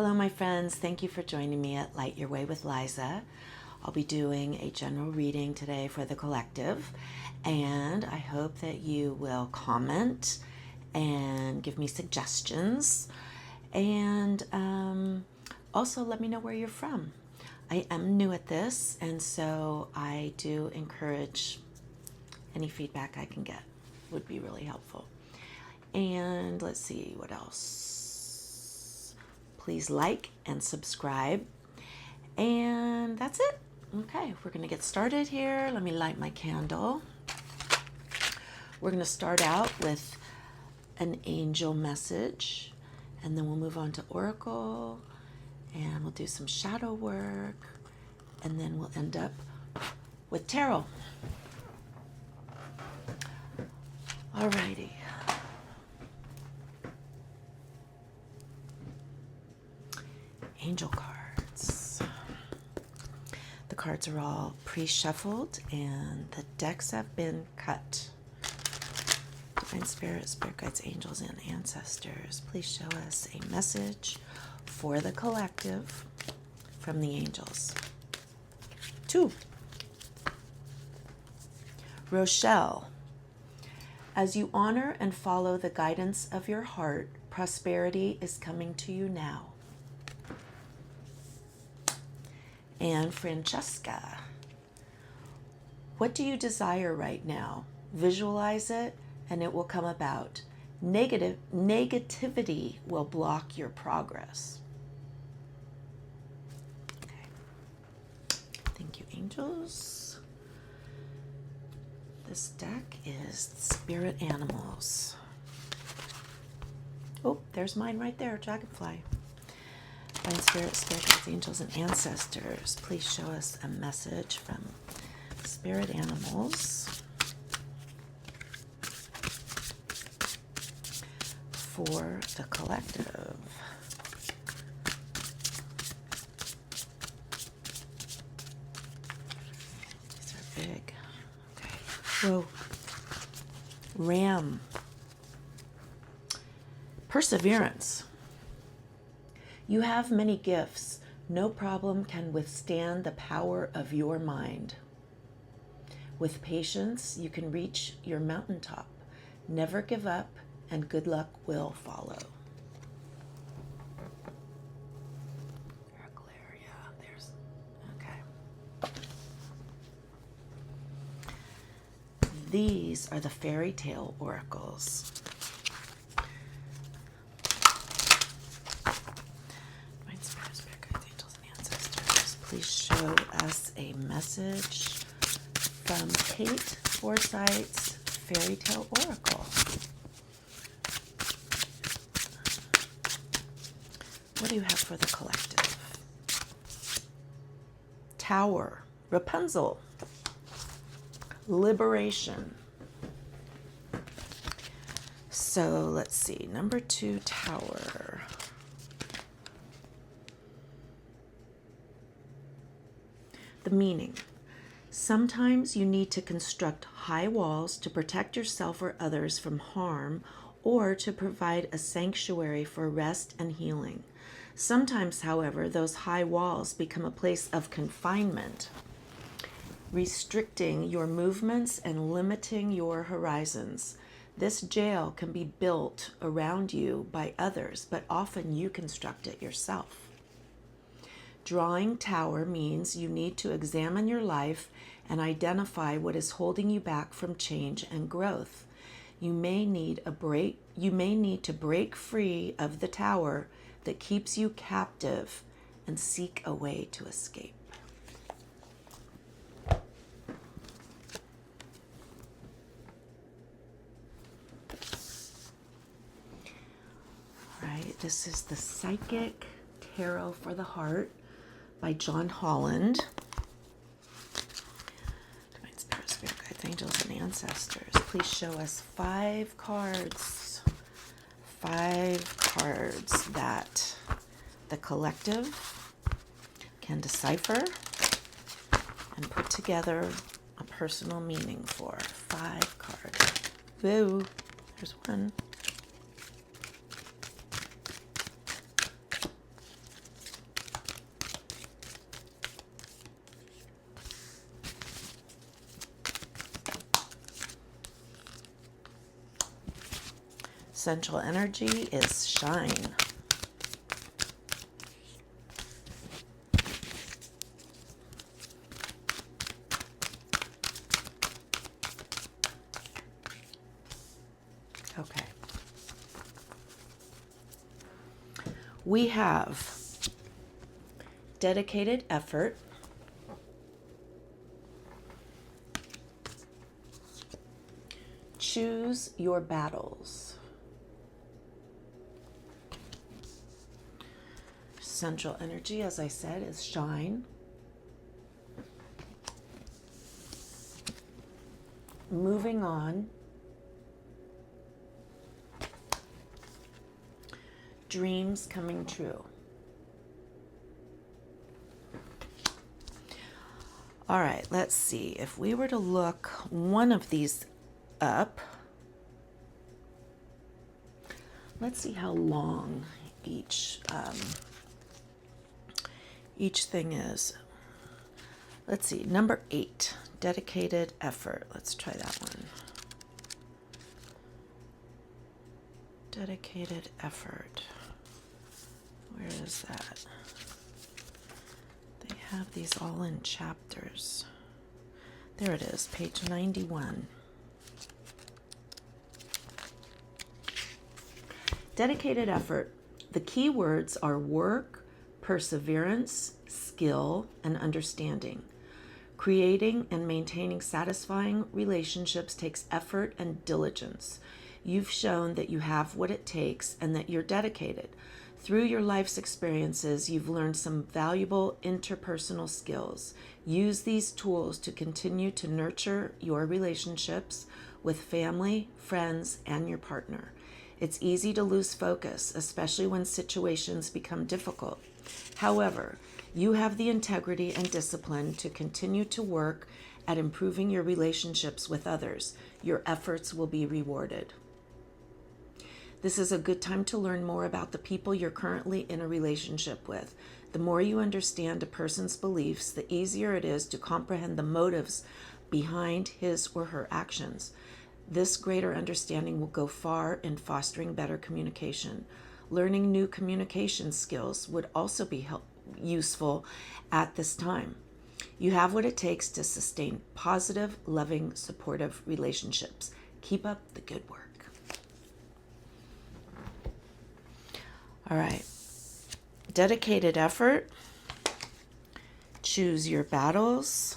Hello, my friends. Thank you for joining me at Light Your Way with Liza. I'll be doing a general reading today for the collective, and I hope that you will comment and give me suggestions, and also let me know where you're from. I am new at this, and so I do encourage any feedback I can get would be really helpful. And let's see what else. Please like and subscribe. And that's it. Okay, we're going to get started here. Let me light my candle. We're going to start out with an angel message, and then we'll move on to oracle, and we'll do some shadow work, and then we'll end up with tarot. Alrighty. Angel cards. The cards are all pre-shuffled and the decks have been cut. Divine Spirit, Spirit Guides, Angels, and Ancestors, please show us a message for the collective from the angels. 2. Rochelle. As you honor and follow the guidance of your heart, prosperity is coming to you now. And Francesca, what do you desire right now? Visualize it and it will come about. Negativity will block your progress. Okay. Thank you, angels. This deck is Spirit Animals. Oh, there's mine right there, Dragonfly. Divine Spirit, Spirit Guides, Angels, and Ancestors, please show us a message from Spirit Animals for the collective. These are big. Okay. Whoa. Ram. Perseverance. You have many gifts. No problem can withstand the power of your mind. With patience, you can reach your mountaintop. Never give up, and good luck will follow. There's, okay. These are the fairy tale oracles. Please show us a message from Kate Forsyth's Fairy Tale Oracle. What do you have for the collective? Tower, Rapunzel, liberation. So let's see, number 2, Tower. The meaning. Sometimes you need to construct high walls to protect yourself or others from harm, or to provide a sanctuary for rest and healing. Sometimes, however, those high walls become a place of confinement, restricting your movements and limiting your horizons. This jail can be built around you by others, but often you construct it yourself. Drawing tower means you need to examine your life and identify what is holding you back from change and growth. You may need to break free of the tower that keeps you captive and seek a way to escape. All right, this is the Psychic Tarot for the Heart by John Holland. Divine Spirit, Spirit Guides, Angels, and Ancestors, please show us 5 cards. 5 cards that the collective can decipher and put together a personal meaning for. 5 cards. Woo! There's one. Central energy is shine. Okay. We have dedicated effort, choose your battles. Central energy, as I said, is shine. Moving on. Dreams coming true. All right, let's see. If we were to look one of these up, let's see how long each thing is. Let's see, number 8, dedicated effort. Let's try that one. Dedicated effort. Where is that? They have these all in chapters. There it is, page 91. Dedicated effort. The key words are work, perseverance, skill, and understanding. Creating and maintaining satisfying relationships takes effort and diligence. You've shown that you have what it takes and that you're dedicated. Through your life's experiences, you've learned some valuable interpersonal skills. Use these tools to continue to nurture your relationships with family, friends, and your partner. It's easy to lose focus, especially when situations become difficult. However, you have the integrity and discipline to continue to work at improving your relationships with others. Your efforts will be rewarded. This is a good time to learn more about the people you're currently in a relationship with. The more you understand a person's beliefs, the easier it is to comprehend the motives behind his or her actions. This greater understanding will go far in fostering better communication. Learning new communication skills would also be useful at this time. You have what it takes to sustain positive, loving, supportive relationships. Keep up the good work. All right. Dedicated effort. Choose your battles.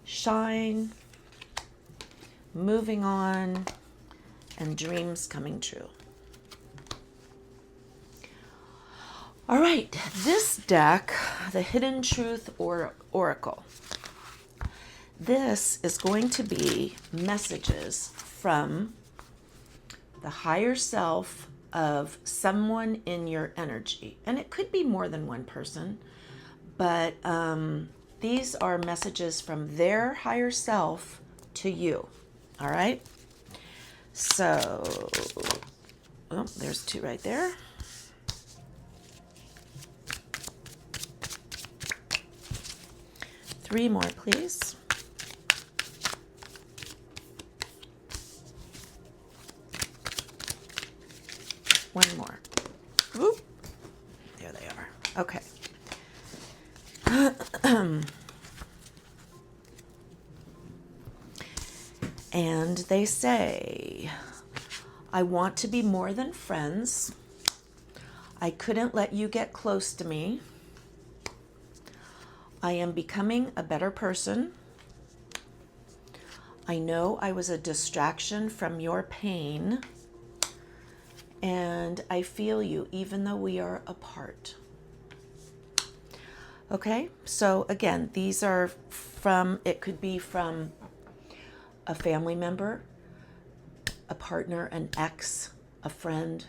Shine. Moving on. And dreams coming true. All right. This deck, the Hidden Truth Oracle. This is going to be messages from the higher self of someone in your energy. And it could be more than one person, but these are messages from their higher self to you. All right? So, oh, there's 2 right there. Three more, please. One more. Whoop. There they are. Okay. And they say, I want to be more than friends. I couldn't let you get close to me. I am becoming a better person. I know I was a distraction from your pain. And I feel you even though we are apart. Okay, so again, these are from, it could be from a family member, a partner, an ex, a friend,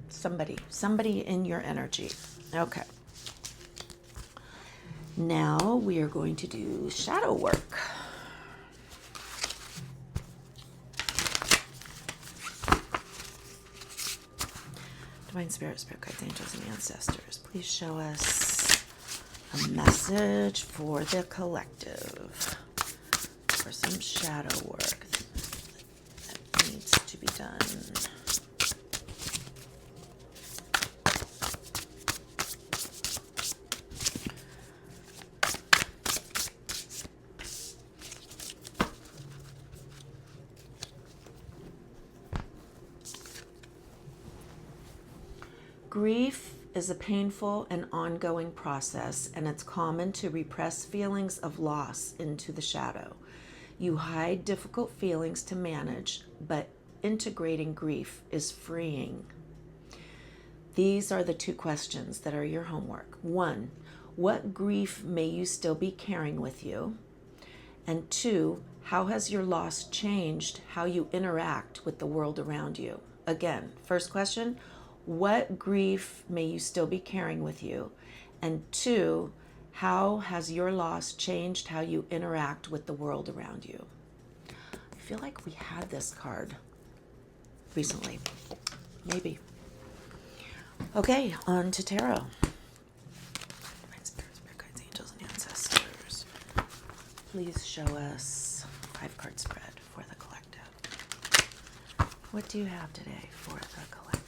somebody in your energy. Okay. Now we are going to do shadow work. Divine Spirit, Spirit Guides, Angels, and Ancestors, please show us a message for the collective for some shadow work that needs to be done. Grief is a painful and ongoing process, and it's common to repress feelings of loss into the shadow. You hide difficult feelings to manage, but integrating grief is freeing. These are the 2 questions that are your homework. 1, what grief may you still be carrying with you? And 2, how has your loss changed how you interact with the world around you? Again, first question, what grief may you still be carrying with you? And 2, how has your loss changed how you interact with the world around you? I feel like we had this card recently. Maybe. Okay, on to tarot. Spirits, spirit guides, angels, and ancestors. Please show us 5-card spread for the collective. What do you have today for the collective?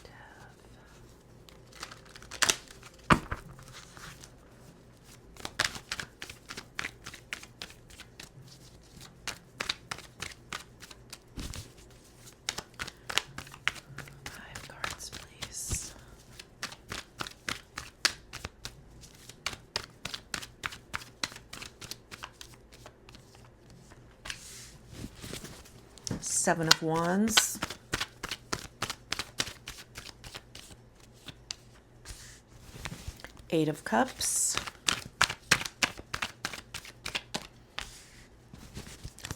Seven of Wands, Eight of Cups,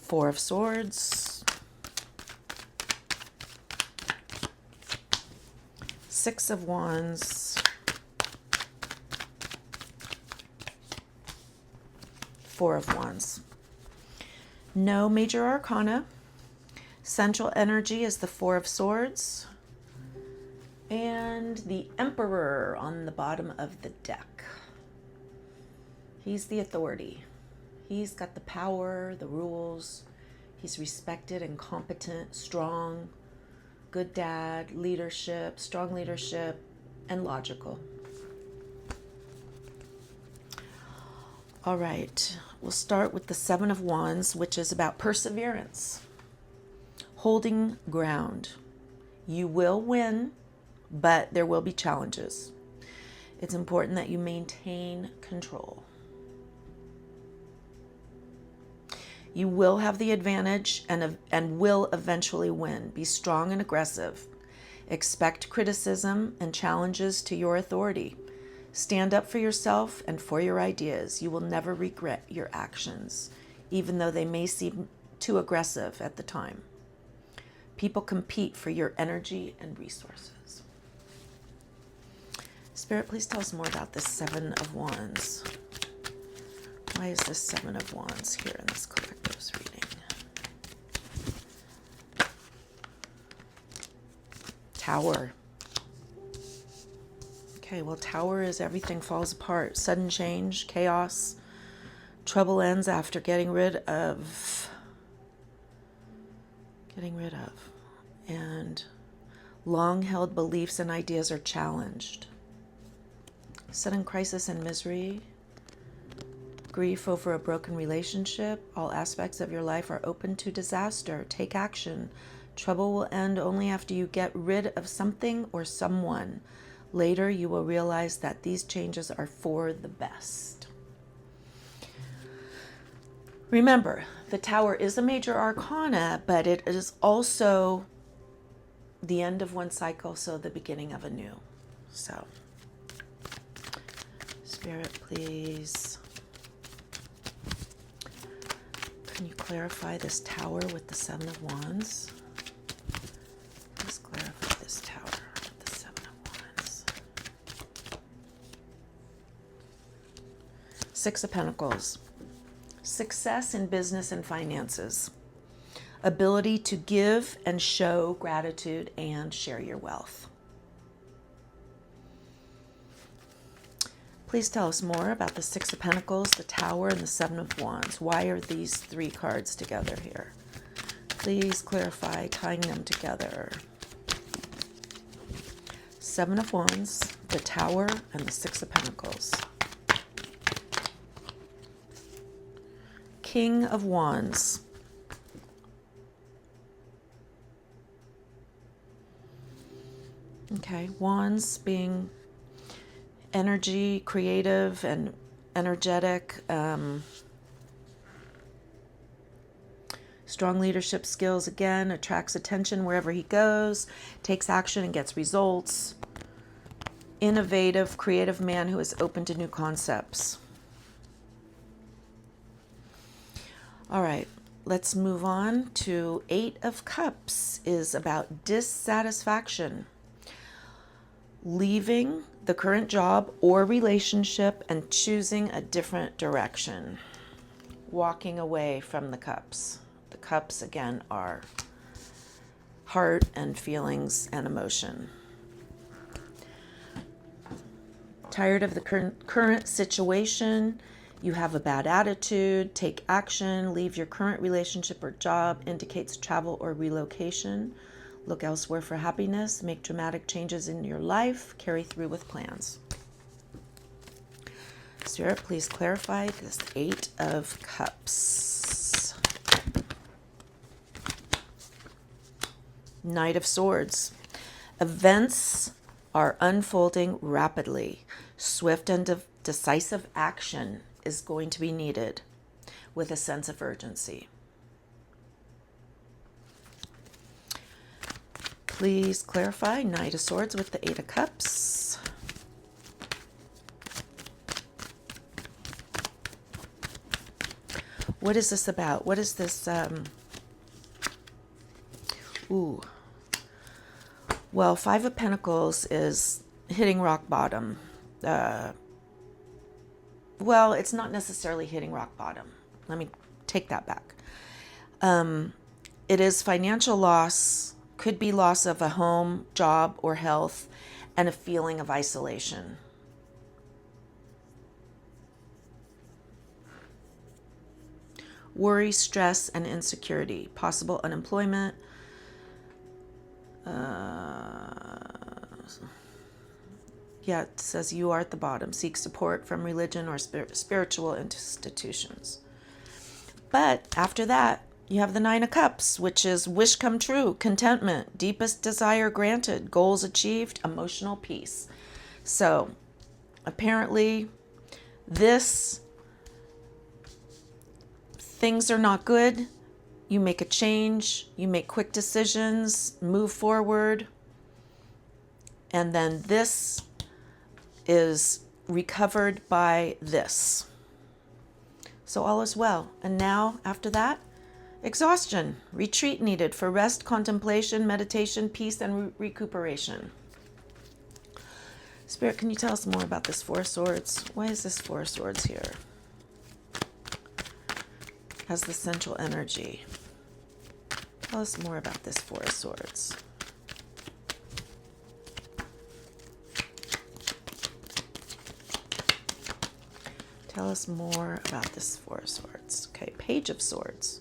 Four of Swords, Six of Wands, Four of Wands. No major arcana. Central energy is the Four of Swords and the Emperor on the bottom of the deck. He's the authority. He's got the power, the rules. He's respected and competent, strong, good dad, leadership, strong leadership, and logical. All right, we'll start with the Seven of Wands, which is about perseverance. Holding ground. You will win, but there will be challenges. It's important that you maintain control. You will have the advantage and will eventually win. Be strong and aggressive. Expect criticism and challenges to your authority. Stand up for yourself and for your ideas. You will never regret your actions, even though they may seem too aggressive at the time. People compete for your energy and resources. Spirit, please tell us more about this Seven of Wands. Why is this Seven of Wands here in this collective's reading? Tower. Okay, well, Tower is everything falls apart. Sudden change, chaos. Trouble ends after getting rid of. And long-held beliefs and ideas are challenged. Sudden crisis and misery. Grief over a broken relationship. All aspects of your life are open to disaster. Take action. Trouble will end only after you get rid of something or someone. Later, you will realize that these changes are for the best. Remember, the Tower is a major arcana, but it is also the end of one cycle, so the beginning of a new. So, Spirit, please. Can you clarify this Tower with the Seven of Wands? Please clarify this Tower with the Seven of Wands. Six of Pentacles. Success in business and finances. Ability to give and show gratitude and share your wealth. Please tell us more about the Six of Pentacles, the Tower, and the Seven of Wands. Why are these 3 cards together here? Please clarify tying them together. Seven of Wands, the Tower, and the Six of Pentacles. King of Wands. Okay, Wands being energy, creative, and energetic. Strong leadership skills, again, attracts attention wherever he goes, takes action and gets results. Innovative, creative man who is open to new concepts. All right, let's move on to Eight of Cups is about dissatisfaction. Leaving the current job or relationship and choosing a different direction. Walking away from the cups. The cups, again, are heart and feelings and emotion. Tired of the current situation. You have a bad attitude. Take action. Leave your current relationship or job. Indicates travel or relocation. Look elsewhere for happiness. Make dramatic changes in your life. Carry through with plans. Spirit, please clarify this Eight of Cups. Knight of Swords. Events are unfolding rapidly. Swift and decisive action is going to be needed with a sense of urgency. Please clarify Knight of Swords with the Eight of Cups. What is this about? What is this? Well, Five of Pentacles is hitting rock bottom. Well, it's not necessarily hitting rock bottom. Let me take that back. It is financial loss, could be loss of a home, job, or health, and a feeling of isolation. Worry, stress, and insecurity. Possible unemployment. Yeah, it says you are at the bottom. Seek support from religion or spiritual institutions. But after that, you have the Nine of Cups, which is wish come true, contentment, deepest desire granted, goals achieved, emotional peace. So apparently things are not good. You make a change, you make quick decisions, move forward. And then this is recovered by this. So all is well. And now, after that, exhaustion, retreat needed for rest, contemplation, meditation, peace, and recuperation. Spirit, can you tell us more about this Four of Swords? Why is this Four of Swords here? Has the central energy. Tell us more about this Four of Swords. Tell us more about this Four of Swords. Okay, Page of Swords.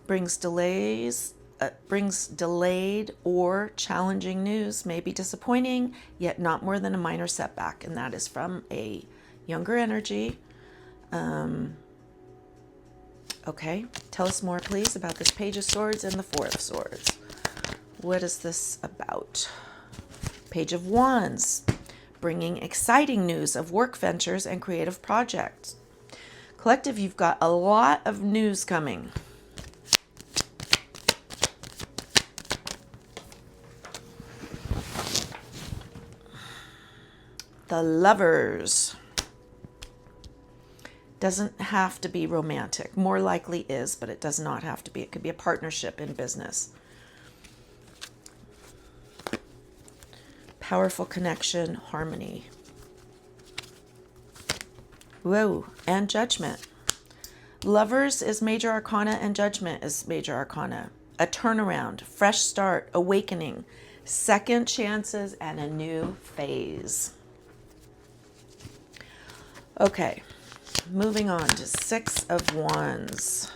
Brings delayed or challenging news, may be disappointing, yet not more than a minor setback. And that is from a younger energy. Okay, tell us more, please, about this Page of Swords and the Four of Swords. What is this about? Page of Wands. Bringing exciting news of work ventures and creative projects. Collective, you've got a lot of news coming. The Lovers. Doesn't have to be romantic. More likely is, but it does not have to be. It could be a partnership in business. Powerful connection, harmony. Whoa, and Judgment. Lovers is major arcana and Judgment is major arcana. A turnaround, fresh start, awakening, second chances, and a new phase. Okay, moving on to Six of Wands.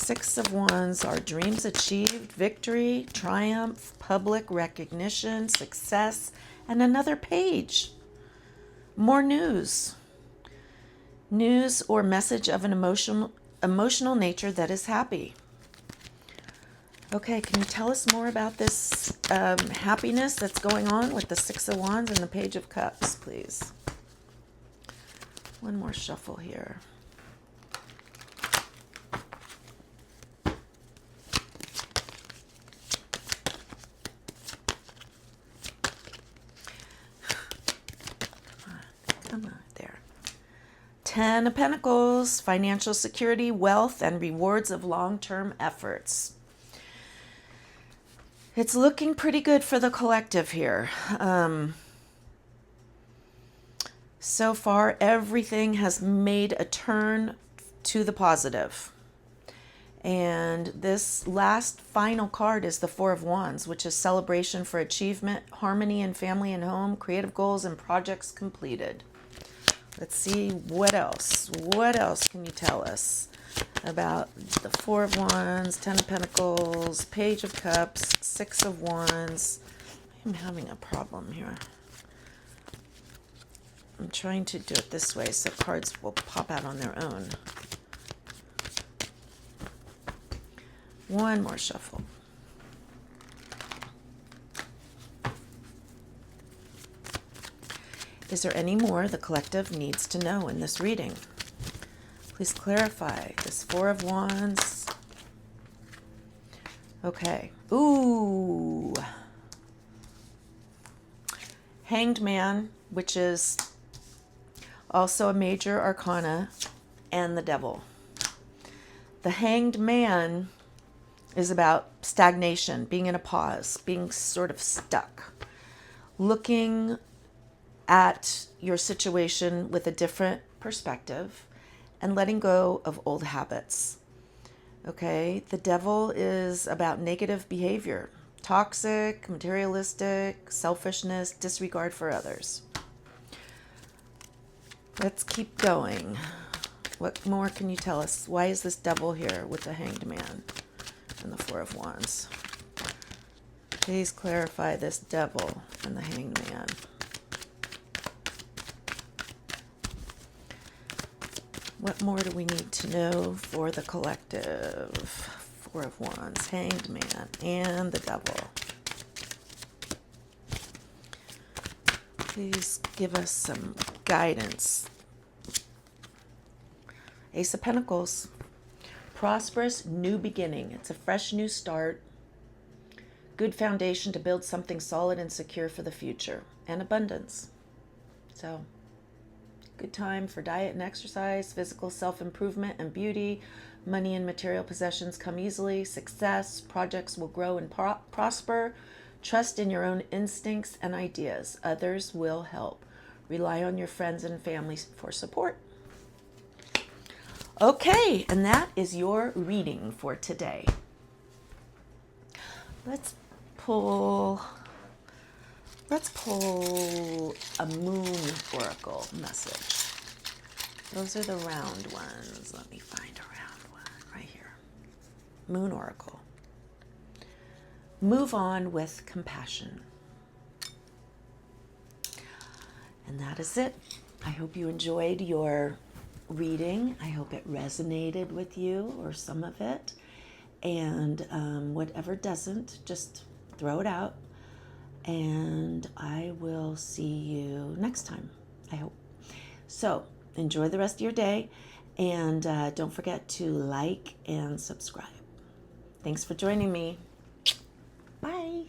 Six of Wands are dreams achieved, victory, triumph, public recognition, success, and another page. More news. News or message of an emotional nature that is happy. Okay, can you tell us more about this happiness that's going on with the Six of Wands and the Page of Cups, please? One more shuffle here. Come on, there. 10 of Pentacles, financial security, wealth, and rewards of long-term efforts. It's looking pretty good for the collective here. So far, everything has made a turn to the positive. And this last final card is the Four of Wands, which is celebration for achievement, harmony in family and home, creative goals, and projects completed. Let's see what else. What else can you tell us about the Four of Wands, 10 of Pentacles, Page of Cups, Six of Wands? I'm having a problem here. I'm trying to do it this way so cards will pop out on their own. One more shuffle. Is there any more the collective needs to know in this reading? Please clarify. This Four of Wands. Okay. Ooh. Hanged Man, which is also a major arcana, and the Devil. The Hanged Man is about stagnation, being in a pause, being sort of stuck, looking at your situation with a different perspective and letting go of old habits. Okay, the Devil is about negative behavior, toxic, materialistic, selfishness, disregard for others. Let's keep going. What more can you tell us? Why is this Devil here with the Hanged Man and the Four of Wands? Please clarify this Devil and the Hanged Man. What more do we need to know for the collective? Four of Wands, Hanged Man, and the Devil. Please give us some guidance. Ace of Pentacles, prosperous new beginning. It's a fresh new start. Good foundation to build something solid and secure for the future. And abundance. So, good time for diet and exercise, physical self-improvement and beauty. Money and material possessions come easily. Success, projects will grow and prosper. Trust in your own instincts and ideas. Others will help. Rely on your friends and family for support. Okay, and that is your reading for today. Let's pull a moon oracle message. Those are the round ones. Let me find a round one right here. Moon oracle. Move on with compassion. And that is it. I hope you enjoyed your reading. I hope it resonated with you, or some of it. And whatever doesn't, just throw it out. And I will see you next time, I hope. So enjoy the rest of your day, and don't forget to like and subscribe. Thanks for joining me. Bye.